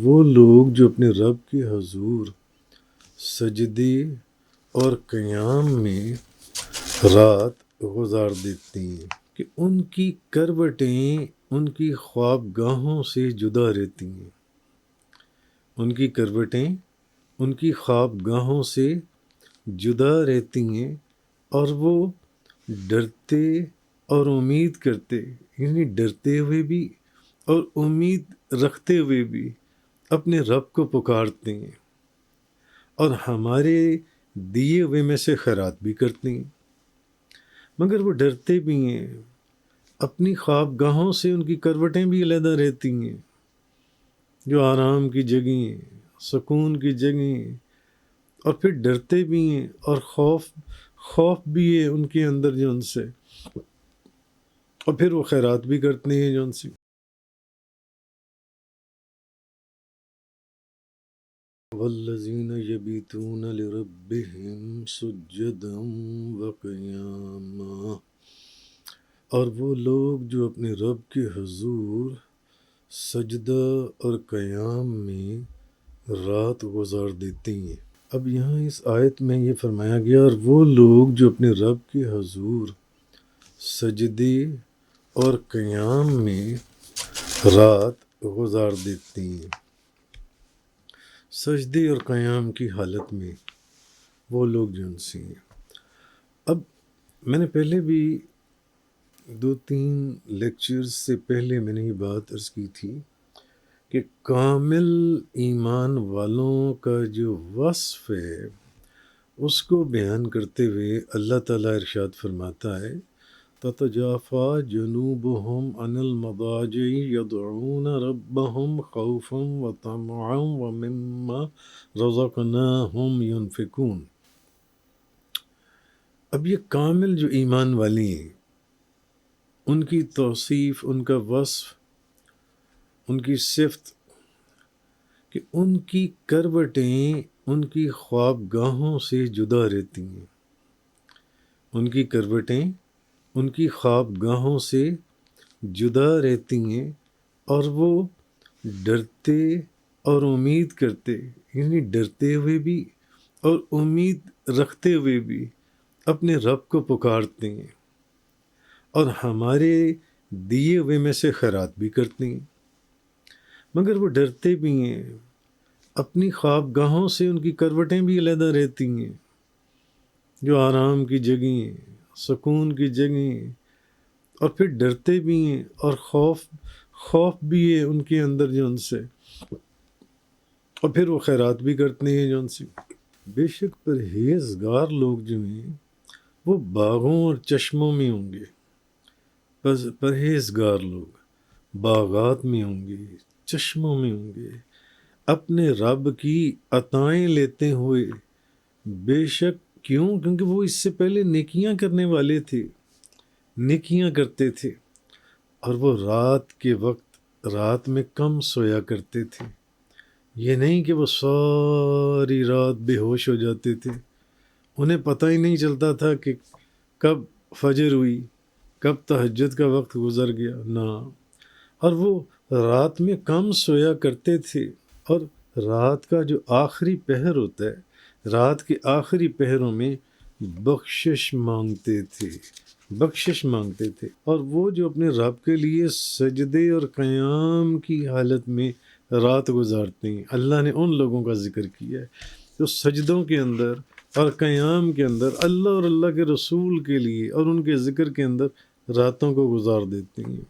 وہ لوگ جو اپنے رب کے حضور سجدے اور قیام میں رات گزار دیتے ہیں کہ ان کی کروٹیں ان کی خوابگاہوں سے جدا رہتی ہیں، ان کی کروٹیں ان کی خوابگاہوں سے جدا رہتی ہیں، اور وہ ڈرتے اور امید کرتے، یعنی ڈرتے ہوئے بھی اور امید رکھتے ہوئے بھی اپنے رب کو پکارتے ہیں، اور ہمارے دیے ہوئے میں سے خیرات بھی کرتے ہیں، مگر وہ ڈرتے بھی ہیں، اپنی خوابگاہوں سے ان کی کروٹیں بھی علیحدہ رہتی ہیں، جو آرام کی جگہیں، سکون کی جگہیں، اور پھر ڈرتے بھی ہیں، اور خوف بھی ہے ان کے اندر جو ان سے، اور پھر وہ خیرات بھی کرتے ہیں جو ان سے۔ والذین یبیتون لربہم سجدا وقیاما، اور وہ لوگ جو اپنے رب کے حضور سجدہ اور قیام میں رات گزار دیتے ہیں۔ اب یہاں اس آیت میں یہ فرمایا گیا، اور وہ لوگ جو اپنے رب کے حضور سجدے اور قیام میں رات گزار دیتے ہیں۔ سجدے اور قیام کی حالت میں وہ لوگ جو ان سے ہیں۔ اب میں نے پہلے بھی 2-3 لیکچرز سے پہلے میں نے یہ بات عرض کی تھی کہ کامل ایمان والوں کا جو وصف ہے اس کو بیان کرتے ہوئے اللہ تعالیٰ ارشاد فرماتا ہے، تتجافى جنوبهم عن المضاجع يدعون ربهم خوفا وطمعا ومما رزقناهم ينفقون۔ اب یہ کامل جو ایمان والی ہیں، ان کی توصیف، ان کا وصف، ان کی صفت کہ ان کی کروٹیں ان کی خوابگاہوں سے جدا رہتی ہیں، ان کی کروٹیں ان کی خوابگاہوں سے جدا رہتی ہیں، اور وہ ڈرتے اور امید کرتے، یعنی ڈرتے ہوئے بھی اور امید رکھتے ہوئے بھی اپنے رب کو پکارتے ہیں، اور ہمارے دیے ہوئے میں سے خیرات بھی کرتے ہیں، مگر وہ ڈرتے بھی ہیں، اپنی خوابگاہوں سے ان کی کروٹیں بھی علیحدہ رہتی ہیں، جو آرام کی جگہیں، سکون کی جگہیں، اور پھر ڈرتے بھی ہیں، اور خوف بھی ہے ان کے اندر جو ان سے، اور پھر وہ خیرات بھی کرتے ہیں جو ان سے۔ بے شک پرہیزگار لوگ جو ہیں وہ باغوں اور چشموں میں ہوں گے، بس پرہیزگار لوگ باغات میں ہوں گے، چشموں میں ہوں گے، اپنے رب کی عطائیں لیتے ہوئے۔ بے شک کیونکہ وہ اس سے پہلے نیکیاں کرنے والے تھے، نیکیاں کرتے تھے، اور وہ رات کے وقت رات میں کم سویا کرتے تھے، یہ نہیں کہ وہ ساری رات بے ہوش ہو جاتے تھے، انہیں پتہ ہی نہیں چلتا تھا کہ کب فجر ہوئی، کب تہجد کا وقت گزر گیا، نہ، اور وہ رات میں کم سویا کرتے تھے، اور رات کا جو آخری پہر ہوتا ہے، رات کے آخری پہروں میں بخشش مانگتے تھے، بخشش مانگتے تھے، اور وہ جو اپنے رب کے لیے سجدے اور قیام کی حالت میں رات گزارتے ہیں، اللہ نے ان لوگوں کا ذکر کیا ہے جو سجدوں کے اندر اور قیام کے اندر اللہ اور اللہ کے رسول کے لیے اور ان کے ذکر کے اندر راتوں کو گزار دیتے ہیں۔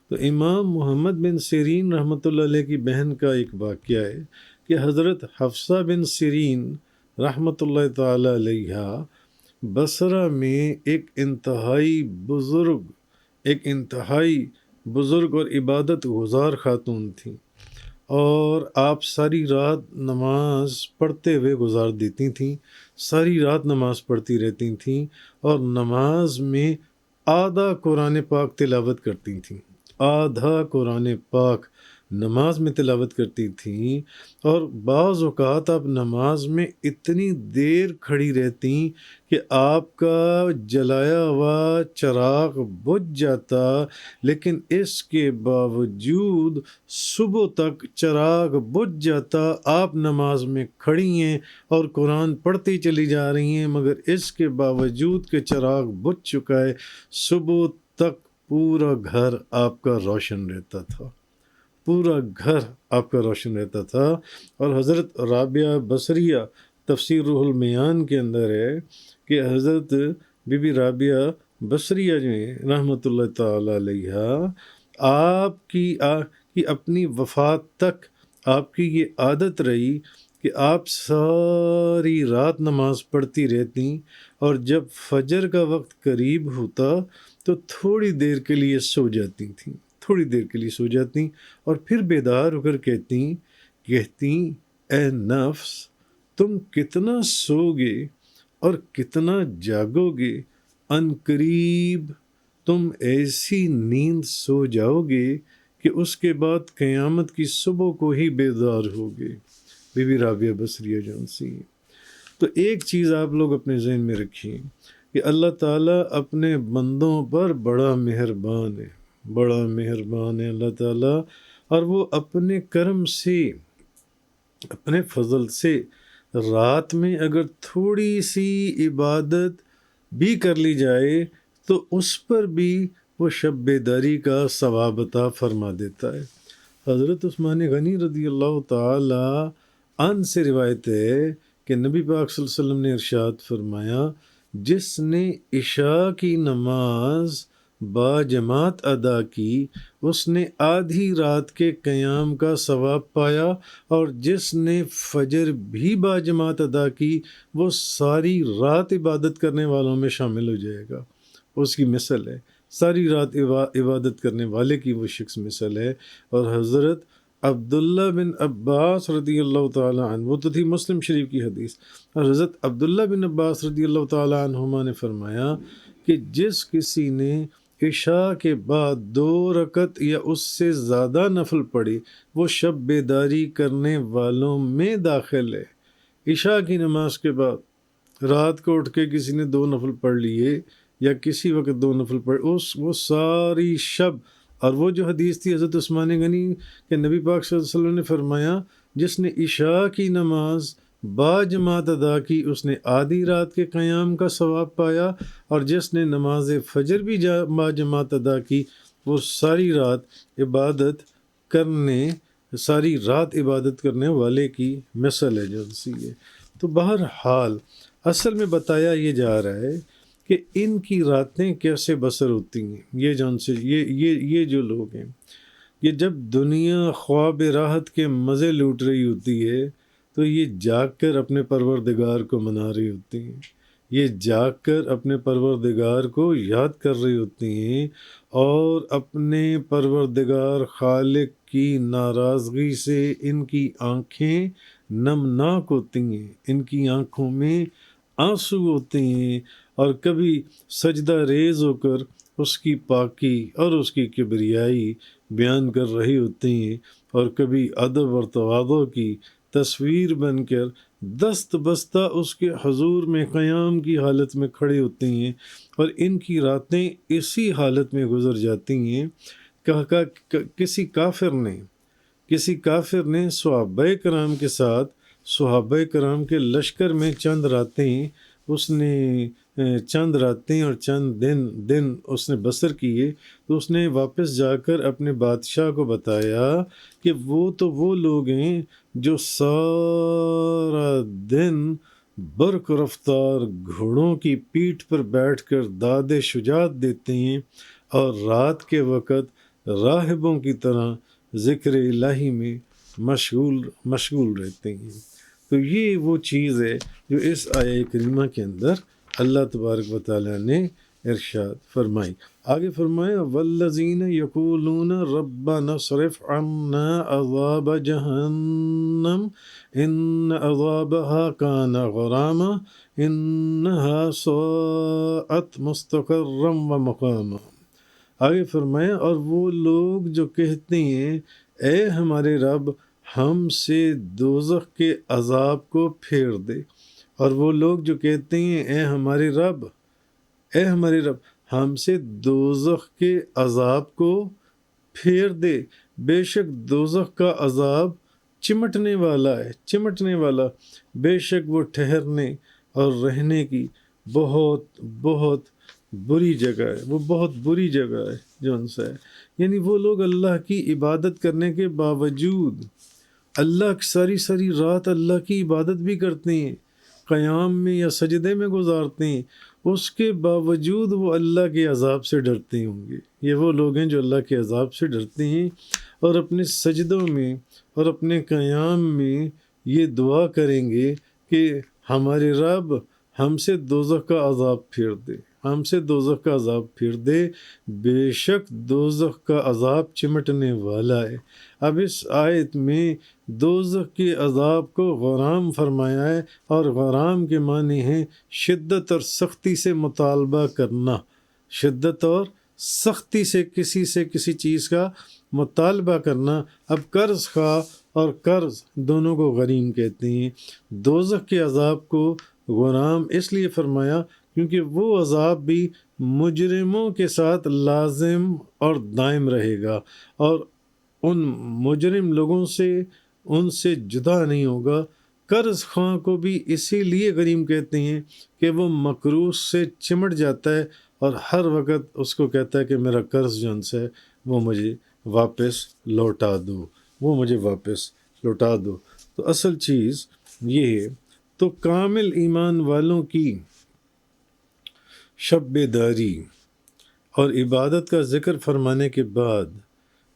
تو امام محمد بن سیرین رحمۃ اللہ علیہ کی بہن کا ایک واقعہ ہے کہ حضرت حفصہ بن سیرین رحمۃ اللہ تعالی علیہ بصرہ میں ایک انتہائی بزرگ اور عبادت گزار خاتون تھیں، اور آپ ساری رات نماز پڑھتے ہوئے گزار دیتی تھیں، ساری رات نماز پڑھتی رہتی تھیں، اور نماز میں آدھا قرآن پاک تلاوت کرتی تھیں، آدھا قرآن پاک نماز میں تلاوت کرتی تھیں، اور بعض اوقات آپ نماز میں اتنی دیر کھڑی رہتیں کہ آپ کا جلایا ہوا چراغ بجھ جاتا، لیکن اس کے باوجود صبح تک چراغ بجھ جاتا، آپ نماز میں کھڑی ہیں اور قرآن پڑھتی چلی جا رہی ہیں، مگر اس کے باوجود کہ چراغ بجھ چکا ہے، صبح تک پورا گھر آپ کا روشن رہتا تھا، پورا گھر آپ کا روشن رہتا تھا۔ اور حضرت رابعہ بصریہ تفسیر روح المیان کے اندر ہے کہ حضرت بی بی رابعہ بصریہ جو ہیں رحمۃ اللہ تعالی علیہ، آپ کی اپنی وفات تک آپ کی یہ عادت رہی کہ آپ ساری رات نماز پڑھتی رہتی، اور جب فجر کا وقت قریب ہوتا تو تھوڑی دیر کے لیے سو جاتی تھیں، تھوڑی دیر کے لیے سو جاتی، اور پھر بیدار ہو کر کہتی اے نفس، تم کتنا سو گے اور کتنا جاگو گے، ان قریب تم ایسی نیند سو جاؤ گے کہ اس کے بعد قیامت کی صبح کو ہی بیدار ہوگے۔ بی بی رابعہ بصریہ جانسی۔ تو ایک چیز آپ لوگ اپنے ذہن میں رکھیں کہ اللہ تعالیٰ اپنے بندوں پر بڑا مہربان ہے، بڑا مہربان ہے اللہ تعالیٰ، اور وہ اپنے کرم سے، اپنے فضل سے رات میں اگر تھوڑی سی عبادت بھی کر لی جائے تو اس پر بھی وہ شب بیداری کا ثواب عطا فرما دیتا ہے۔ حضرت عثمان غنی رضی اللہ تعالی عنہ سے روایت ہے کہ نبی پاک صلی اللہ علیہ وسلم نے ارشاد فرمایا، جس نے عشاء کی نماز با جماعت ادا کی اس نے آدھی رات کے قیام کا ثواب پایا، اور جس نے فجر بھی با جماعت ادا کی وہ ساری رات عبادت کرنے والوں میں شامل ہو جائے گا۔ اس کی مثل ہے، ساری رات عبادت کرنے والے کی وہ شخص مثل ہے۔ اور حضرت عبداللہ بن عباس رضی اللہ تعالیٰ عنہ، وہ تو تھی مسلم شریف کی حدیث، اور حضرت عبداللہ بن عباس رضی اللہ تعالیٰ عنہما نے فرمایا کہ جس کسی نے عشاء کے بعد 2 رکعت یا اس سے زیادہ نفل پڑھی وہ شب بیداری کرنے والوں میں داخل ہے۔ عشاء کی نماز کے بعد رات کو اٹھ کے کسی نے 2 نفل پڑھ لیے یا کسی وقت 2 نفل پڑھ، وہ ساری شب، اور وہ جو حدیث تھی حضرت عثمان غنی کہ نبی پاک صلی اللہ علیہ وسلم نے فرمایا جس نے عشاء کی نماز با جماعت ادا کی اس نے آدھی رات کے قیام کا ثواب پایا، اور جس نے نماز فجر بھی با جماعت ادا کی وہ ساری رات عبادت کرنے والے کی مثل ہے جلسی ہے۔ تو بہرحال اصل میں بتایا یہ جا رہا ہے کہ ان کی راتیں کیسے بسر ہوتی ہیں، یہ جو لوگ ہیں، یہ جب دنیا خواب راحت کے مزے لوٹ رہی ہوتی ہے تو یہ جاگ کر اپنے پروردگار کو منا رہی ہوتی ہیں، یہ جاگ کر اپنے پروردگار کو یاد کر رہی ہوتی ہیں، اور اپنے پروردگار خالق کی ناراضگی سے ان کی آنکھیں نمناک ہوتی ہیں، ان کی آنکھوں میں آنسو ہوتے ہیں، اور کبھی سجدہ ریز ہو کر اس کی پاکی اور اس کی کبریائی بیان کر رہی ہوتی ہیں، اور کبھی ادب اور تواضع کی تصویر بن کر دست بستہ اس کے حضور میں قیام کی حالت میں کھڑے ہوتے ہیں، اور ان کی راتیں اسی حالت میں گزر جاتی ہیں۔ کسی کافر نے صحابہ کرام کے ساتھ، صحابہ کرام کے لشکر میں چند راتیں اور چند دن اس نے بسر کیے، تو اس نے واپس جا کر اپنے بادشاہ کو بتایا کہ وہ لوگ ہیں جو سارا دن برق رفتار گھوڑوں کی پیٹھ پر بیٹھ کر داد شجاعت دیتے ہیں اور رات کے وقت راہبوں کی طرح ذکر الہی میں مشغول رہتے ہیں۔ تو یہ وہ چیز ہے جو اس آیہ کریمہ کے اندر اللہ تبارک و تعالیٰ نے ارشاد فرمائی۔ آگے فرمایا والذین یقولون ربنا اصرف عنا عذاب جہنم ان عذابها کان غراما انہا ساءت مستقرا و مقاما۔ آگے فرمایا اور وہ لوگ جو کہتے ہیں اے ہمارے رب ہم سے دوزخ کے عذاب کو پھیر دے۔ اور وہ لوگ جو کہتے ہیں اے ہمارے رب ہم سے دوزخ کے عذاب کو پھیر دے، بے شک دوزخ کا عذاب چمٹنے والا، بے شک وہ ٹھہرنے اور رہنے کی بہت بہت بری جگہ ہے، وہ بہت بری جگہ ہے جو ان سے ہے۔ یعنی وہ لوگ اللہ کی عبادت کرنے کے باوجود، اللہ ساری ساری رات اللہ کی عبادت بھی کرتے ہیں، قیام میں یا سجدے میں گزارتے ہیں، اس کے باوجود وہ اللہ کے عذاب سے ڈرتے ہوں گے۔ یہ وہ لوگ ہیں جو اللہ کے عذاب سے ڈرتے ہیں اور اپنے سجدوں میں اور اپنے قیام میں یہ دعا کریں گے کہ ہمارے رب ہم سے دوزخ کا عذاب پھیر دے، ہم سے دوزخ کا عذاب پھیر دے، بے شک دوزخ کا عذاب چمٹنے والا ہے۔ اب اس آیت میں دوزخ کے عذاب کو غرام فرمایا ہے، اور غرام کے معنی ہیں شدت اور سختی سے مطالبہ کرنا، شدت اور سختی سے کسی چیز کا مطالبہ کرنا۔ اب قرض خواہ اور قرض دونوں کو غریم کہتے ہیں۔ دوزخ کے عذاب کو غرام اس لیے فرمایا کیونکہ وہ عذاب بھی مجرموں کے ساتھ لازم اور دائم رہے گا، اور ان مجرم لوگوں سے ان سے جدا نہیں ہوگا۔ قرض خواہ کو بھی اسی لیے غریم کہتے ہیں کہ وہ مقروض سے چمٹ جاتا ہے اور ہر وقت اس کو کہتا ہے کہ میرا قرض جو ان سے وہ مجھے واپس لوٹا دو، وہ مجھے واپس لوٹا دو۔ تو اصل چیز یہ ہے۔ تو کامل ایمان والوں کی شب بیداری اور عبادت کا ذکر فرمانے کے بعد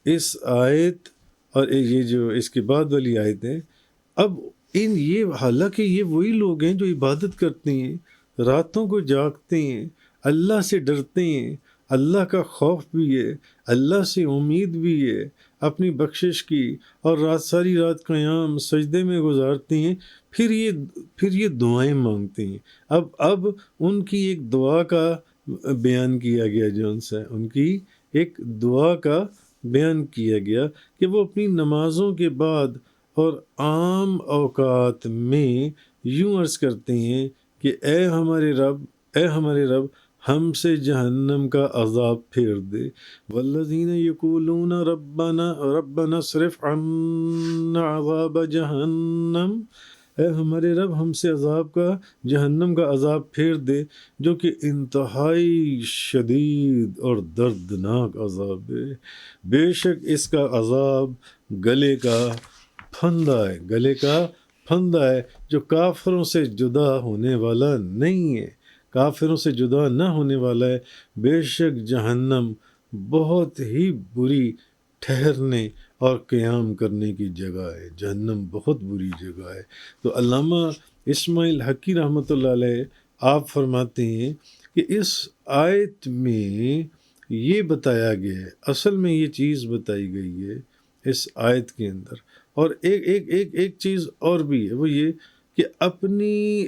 اس آیت اور یہ جو اس کے بعد والی آیت ہے، اب حالانکہ یہ وہی لوگ ہیں جو عبادت کرتے ہیں، راتوں کو جاگتے ہیں، اللہ سے ڈرتے ہیں، اللہ کا خوف بھی ہے، اللہ سے امید بھی ہے اپنی بخشش کی، اور ساری رات قیام سجدے میں گزارتے ہیں، پھر یہ دعائیں مانگتے ہیں۔ اب ان کی ایک دعا کا بیان کیا گیا، جو ان کی ایک دعا کا بیان کیا گیا کہ وہ اپنی نمازوں کے بعد اور عام اوقات میں یوں عرض کرتے ہیں کہ اے ہمارے رب ہم سے جہنم کا عذاب پھیر دے۔ والذین یقولون ربنا اصرف عنا عذاب جہنم، اے ہمارے رب ہم سے جہنم کا عذاب پھیر دے، جو کہ انتہائی شدید اور دردناک عذاب ہے۔ بے شک اس کا عذاب گلے کا پھندا ہے جو کافروں سے جدا ہونے والا نہیں ہے، کافروں سے جدا نہ ہونے والا ہے۔ بے شک جہنم بہت ہی بری ٹھہرنے اور قیام کرنے کی جگہ ہے، جہنم بہت بری جگہ ہے۔ تو علامہ اسماعیل حقی رحمۃ اللہ علیہ آپ فرماتے ہیں کہ اس آیت میں یہ بتایا گیا ہے، اصل میں یہ چیز بتائی گئی ہے اس آیت کے اندر۔ اور ایک چیز اور بھی ہے، وہ یہ کہ اپنی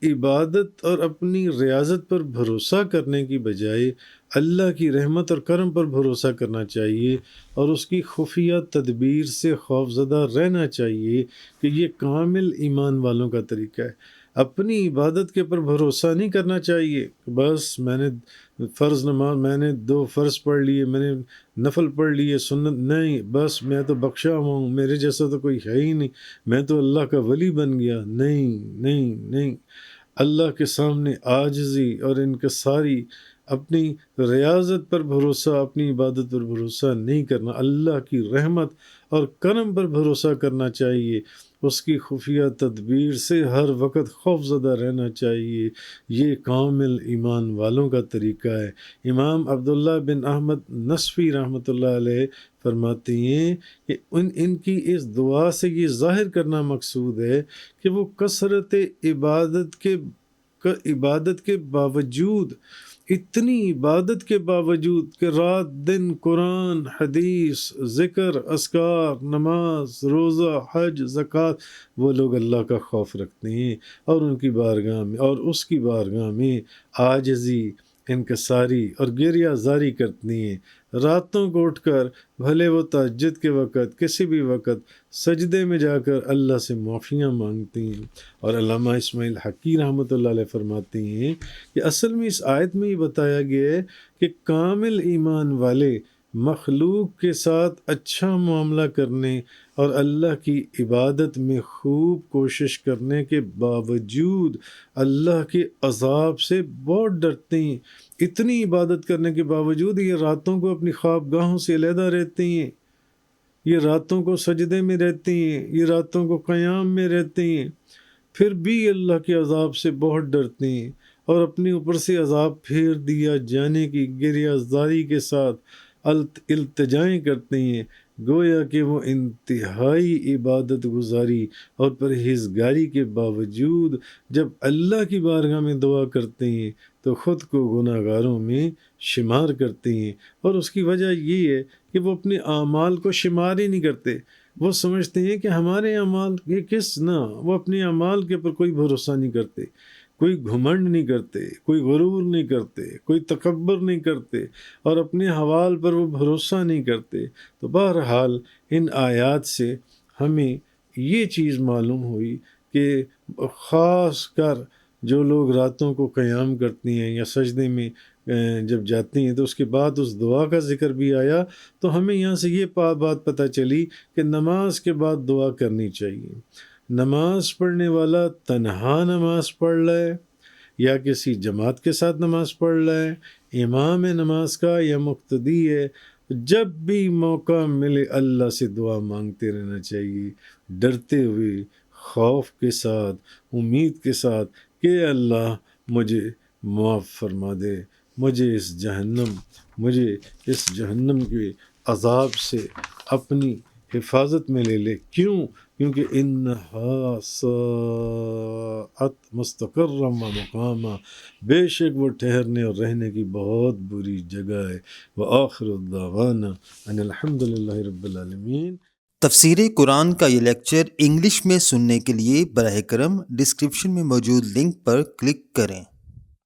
عبادت اور اپنی ریاضت پر بھروسہ کرنے کی بجائے اللہ کی رحمت اور کرم پر بھروسہ کرنا چاہیے، اور اس کی خفیہ تدبیر سے خوفزدہ رہنا چاہیے، کہ یہ کامل ایمان والوں کا طریقہ ہے۔ اپنی عبادت کے پر بھروسہ نہیں کرنا چاہیے، بس میں نے میں نے 2 فرض پڑھ لیے، میں نے نفل پڑھ لیے، سنت نہیں، بس میں تو بخشا ہوا ہوں، میرے جیسا تو کوئی ہے ہی نہیں، میں تو اللہ کا ولی بن گیا۔ نہیں، اللہ کے سامنے عاجزی اور انکساری، اپنی ریاضت پر بھروسہ، اپنی عبادت پر بھروسہ نہیں کرنا، اللہ کی رحمت اور کرم پر بھروسہ کرنا چاہیے، اس کی خفیہ تدبیر سے ہر وقت خوف زدہ رہنا چاہیے۔ یہ کامل ایمان والوں کا طریقہ ہے۔ امام عبداللہ بن احمد نصفی رحمۃ اللہ علیہ فرماتے ہیں کہ ان کی اس دعا سے یہ ظاہر کرنا مقصود ہے کہ وہ کثرت عبادت کے باوجود، اتنی عبادت کے باوجود کہ رات دن قرآن، حدیث، ذکر، اذکار، نماز، روزہ، حج، زکوٰۃ، وہ لوگ اللہ کا خوف رکھتے ہیں اور ان کی بارگاہ میں اور اس کی بارگاہ میں عاجزی، انکساری اور گریہ زاری کرتے ہیں، راتوں کو اٹھ کر بھلے وہ تہجد کے وقت کسی بھی وقت سجدے میں جا کر اللہ سے معافیاں مانگتے ہیں۔ اور علامہ اسماعیل حقی رحمۃ اللہ علیہ فرماتے ہیں کہ اصل میں اس آیت میں یہ بتایا گیا ہے کہ کامل ایمان والے مخلوق کے ساتھ اچھا معاملہ کرنے اور اللہ کی عبادت میں خوب کوشش کرنے کے باوجود اللہ کے عذاب سے بہت ڈرتے ہیں۔ اتنی عبادت کرنے کے باوجود یہ راتوں کو اپنی خوابگاہوں سے علیحدہ رہتے ہیں، یہ راتوں کو سجدے میں رہتے ہیں، یہ راتوں کو قیام میں رہتے ہیں، پھر بھی اللہ کے عذاب سے بہت ڈرتے ہیں اور اپنے اوپر سے عذاب پھیر دیا جانے کی گریہ زاری کے ساتھ التجائیں کرتے ہیں، گویا کہ وہ انتہائی عبادت گزاری اور پرہیزگاری کے باوجود جب اللہ کی بارگاہ میں دعا کرتے ہیں تو خود کو گناہ گاروں میں شمار کرتے ہیں۔ اور اس کی وجہ یہ ہے کہ وہ اپنے اعمال کو شمار ہی نہیں کرتے، وہ سمجھتے ہیں کہ ہمارے اعمال یہ کس نہ، وہ اپنے اعمال کے اوپر کوئی بھروسہ نہیں کرتے، کوئی گھمنڈ نہیں کرتے، کوئی غرور نہیں کرتے، کوئی تکبر نہیں کرتے اور اپنے حوال پر وہ بھروسہ نہیں کرتے۔ تو بہرحال ان آیات سے ہمیں یہ چیز معلوم ہوئی کہ خاص کر جو لوگ راتوں کو قیام کرتی ہیں یا سجدے میں جب جاتی ہیں تو اس کے بعد اس دعا کا ذکر بھی آیا، تو ہمیں یہاں سے یہ بات پتہ چلی کہ نماز کے بعد دعا کرنی چاہیے۔ نماز پڑھنے والا تنہا نماز پڑھ لے یا کسی جماعت کے ساتھ نماز پڑھ لے، امام نماز کا یا مقتدی ہے، جب بھی موقع ملے اللہ سے دعا مانگتے رہنا چاہیے، ڈرتے ہوئے، خوف کے ساتھ، امید کے ساتھ کہ اللہ مجھے معاف فرما دے، مجھے اس جہنم کے عذاب سے اپنی حفاظت میں لے لے۔ کیونکہ انہا ساعت مستقرا و مقاما، بے شک وہ ٹھہرنے اور رہنے کی بہت بری جگہ ہے۔ وآخر الدعوانا ان الحمد للہ رب العالمین۔ تفسیر قرآن کا یہ لیکچر انگلش میں سننے کے لیے براہ کرم ڈسکرپشن میں موجود لنک پر کلک کریں۔